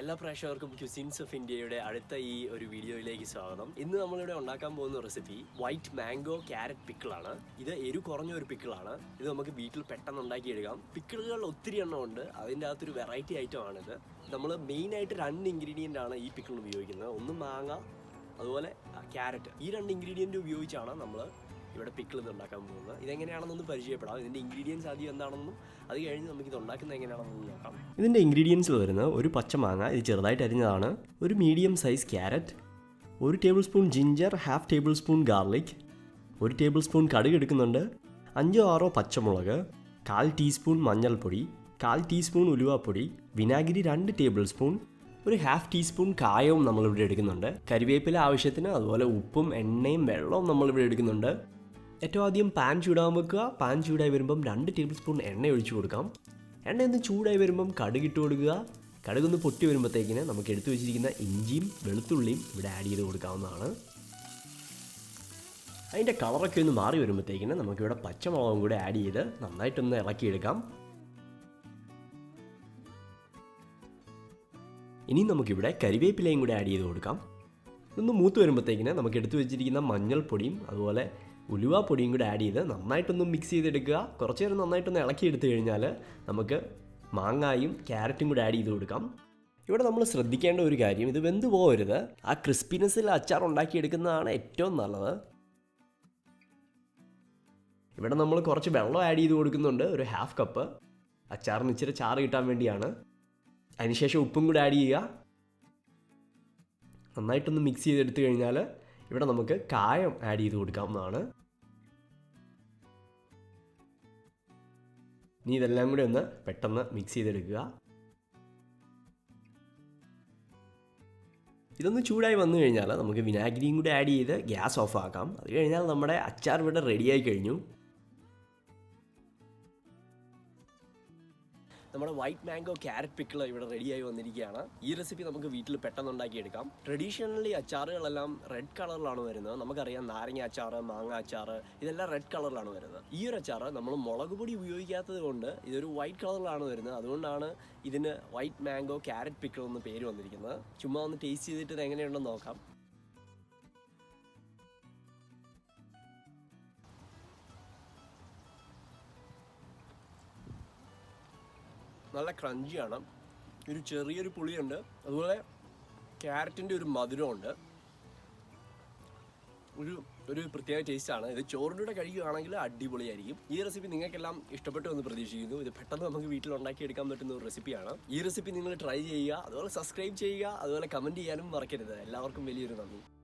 എല്ലാ പ്രേക്ഷകർക്കും ക്യുസിൻസ് ഓഫ് ഇന്ത്യയുടെ അടുത്ത ഈ ഒരു വീഡിയോയിലേക്ക് സ്വാഗതം. ഇന്ന് നമ്മളിവിടെ ഉണ്ടാക്കാൻ പോകുന്ന റെസിപ്പി വൈറ്റ് മാംഗോ ക്യാരറ്റ് പിക്കിളാണ്. ഇത് എരിവ് കുറഞ്ഞ ഒരു പിക്കിളാണ്. ഇത് നമുക്ക് വീട്ടിൽ പെട്ടെന്ന് ഉണ്ടാക്കിയെടുക്കാം. പിക്കിളുകൾ ഒത്തിരി എണ്ണം ഉണ്ട്. അതിൻ്റെ അകത്തൊരു വെറൈറ്റി ഐറ്റം ആണിത്. നമ്മൾ മെയിനായിട്ട് 2 ഇൻഗ്രീഡിയൻ്റ് ആണ് ഈ പിക്കിൾ ഉപയോഗിക്കുന്നത്. ഒന്ന് മാങ്ങ, അതുപോലെ ക്യാരറ്റ്. ഈ 2 ഇൻഗ്രീഡിയൻ്റ് ഉപയോഗിച്ചാണ് നമ്മൾ ഇവിടെ പിക്കിൾ ഇത് ഉണ്ടാക്കാൻ പോകുന്നത്. ഇതെങ്ങനെയാണെന്നൊന്ന് പരിചയപ്പെടാം. ഇതിൻ്റെ ഇൻഗ്രീഡിയൻസ് ആദ്യം എന്താണെന്നും അത് കഴിഞ്ഞ് നമുക്കിത് ഉണ്ടാക്കുന്നത് എങ്ങനെയാണെന്ന് നോക്കാം. ഇതിൻ്റെ ഇൻഗ്രീഡിയൻസിൽ വരുന്നത് ഒരു പച്ചമാങ്ങ, ഇത് ചെറുതായിട്ട് അരിഞ്ഞതാണ്, ഒരു medium size carrot, 1 table spoon ginger, 1/2 table spoon garlic, 1 table spoon കടുക് എടുക്കുന്നുണ്ട്, 5-6 പച്ചമുളക്, 1/4 ടീസ്പൂൺ മഞ്ഞൾപ്പൊടി, 1/4 ടീസ്പൂൺ ഉലുവാപ്പൊടി, വിനാഗിരി 2 ടേബിൾ സ്പൂൺ, ഒരു 1/2 ടീസ്പൂൺ കായവും നമ്മളിവിടെ എടുക്കുന്നുണ്ട്, കരിവേപ്പില ആവശ്യത്തിന്, അതുപോലെ ഉപ്പും എണ്ണയും വെള്ളവും നമ്മളിവിടെ എടുക്കുന്നുണ്ട്. ഏറ്റവും ആദ്യം പാൻ ചൂടാൻ വെക്കുക. പാൻ ചൂടായി വരുമ്പം 2 ടേബിൾ സ്പൂൺ എണ്ണ ഒഴിച്ചു കൊടുക്കാം. എണ്ണ ഒന്ന് ചൂടായി വരുമ്പം കടുകിട്ട് കൊടുക്കുക. കടുകൊന്ന് പൊട്ടി വരുമ്പോഴത്തേക്കിന് നമുക്ക് എടുത്തു വെച്ചിരിക്കുന്ന ഇഞ്ചിയും വെളുത്തുള്ളിയും ഇവിടെ ആഡ് ചെയ്ത് കൊടുക്കാവുന്നതാണ്. അതിൻ്റെ കളറൊക്കെ ഒന്ന് മാറി വരുമ്പോഴത്തേക്കിന് നമുക്കിവിടെ പച്ചമുളകും കൂടെ ആഡ് ചെയ്ത് നന്നായിട്ടൊന്ന് ഇളക്കിയെടുക്കാം. ഇനി നമുക്കിവിടെ കരിവേപ്പിലയും കൂടെ ആഡ് ചെയ്ത് കൊടുക്കാം. ഇതൊന്ന് മൂത്ത് വരുമ്പോഴത്തേക്കിന് നമുക്ക് എടുത്തു വെച്ചിരിക്കുന്ന മഞ്ഞൾപ്പൊടിയും അതുപോലെ ഉലുവാപ്പൊടിയും കൂടെ ആഡ് ചെയ്ത് നന്നായിട്ടൊന്ന് മിക്സ് ചെയ്തെടുക്കുക. കുറച്ച് നേരം നന്നായിട്ടൊന്ന് ഇളക്കിയെടുത്ത് കഴിഞ്ഞാൽ നമുക്ക് മാങ്ങായും ക്യാരറ്റും കൂടെ ആഡ് ചെയ്ത് കൊടുക്കാം. ഇവിടെ നമ്മൾ ശ്രദ്ധിക്കേണ്ട ഒരു കാര്യം, ഇത് വെന്ത് പോകരുത്. ആ ക്രിസ്പിനെസ്സിൽ അച്ചാർ ഉണ്ടാക്കിയെടുക്കുന്നതാണ് ഏറ്റവും നല്ലത്. ഇവിടെ നമ്മൾ കുറച്ച് വെള്ളം ആഡ് ചെയ്ത് കൊടുക്കുന്നുണ്ട്, ഒരു 1/2 കപ്പ്. അച്ചാറിന് ഇച്ചിരി ചാറ് കിട്ടാൻ വേണ്ടിയാണ്. അതിനുശേഷം ഉപ്പും കൂടെ ആഡ് ചെയ്യുക. നന്നായിട്ടൊന്ന് മിക്സ് ചെയ്തെടുത്തു കഴിഞ്ഞാൽ ഇവിടെ നമുക്ക് കായം ആഡ് ചെയ്ത് കൊടുക്കാവുന്നതാണ്. ഇനി ഇതെല്ലാം കൂടി ഒന്ന് പെട്ടെന്ന് മിക്സ് ചെയ്തെടുക്കുക. ഇതൊന്ന് ചൂടായി വന്നു കഴിഞ്ഞാൽ നമുക്ക് വിനാഗിരിയും കൂടി ആഡ് ചെയ്ത് ഗ്യാസ് ഓഫ് ആക്കാം. അത് കഴിഞ്ഞാൽ നമ്മുടെ അച്ചാർ ഇവിടെ റെഡിയായി കഴിഞ്ഞു. നമ്മുടെ വൈറ്റ് മാംഗോ ക്യാരറ്റ് പിക്കിൾ ഇവിടെ റെഡിയായി വന്നിരിക്കുകയാണ്. ഈ റെസിപ്പി നമുക്ക് വീട്ടിൽ പെട്ടെന്ന് ഉണ്ടാക്കിയെടുക്കാം. ട്രഡീഷണലി അച്ചാറുകളെല്ലാം റെഡ് കളറിലാണ് വരുന്നത്. നമുക്കറിയാം, നാരങ്ങ അച്ചാർ, മാങ്ങ അച്ചാർ, ഇതെല്ലാം റെഡ് കളറിലാണ് വരുന്നത്. ഈ ഒരു അച്ചാർ നമ്മൾ മുളക് പൊടി ഉപയോഗിക്കാത്തത് കൊണ്ട് ഇതൊരു വൈറ്റ് കളറിലാണ് വരുന്നത്. അതുകൊണ്ടാണ് ഇതിന് വൈറ്റ് മാംഗോ ക്യാരറ്റ് പിക്കിൾ എന്ന് പേര് വന്നിരിക്കുന്നത്. ചുമ്മാ ഒന്ന് ടേസ്റ്റ് ചെയ്തിട്ട് ഇത് എങ്ങനെയുണ്ടെന്ന് നോക്കാം. നല്ല ക്രഞ്ചിയാണ്, ഒരു ചെറിയൊരു പുളിയുണ്ട്, അതുപോലെ ക്യാരറ്റിൻ്റെ ഒരു മധുരമുണ്ട്. ഒരു പ്രത്യേക ടേസ്റ്റാണ്. ഇത് ചോറിൻ്റെ കൂടെ കഴിക്കുകയാണെങ്കിൽ അടിപൊളിയായിരിക്കും. ഈ റെസിപ്പി നിങ്ങൾക്കെല്ലാം ഇഷ്ടപ്പെട്ടു എന്ന് പ്രതീക്ഷിക്കുന്നു. ഇത് പെട്ടെന്ന് നമുക്ക് വീട്ടിൽ ഉണ്ടാക്കിയെടുക്കാൻ പറ്റുന്ന ഒരു റെസിപ്പിയാണ്. ഈ റെസിപ്പി നിങ്ങൾ ട്രൈ ചെയ്യുക, അതുപോലെ സബ്സ്ക്രൈബ് ചെയ്യുക, അതുപോലെ കമൻറ്റ് ചെയ്യാനും മറക്കരുത്. എല്ലാവർക്കും വലിയൊരു നന്ദി.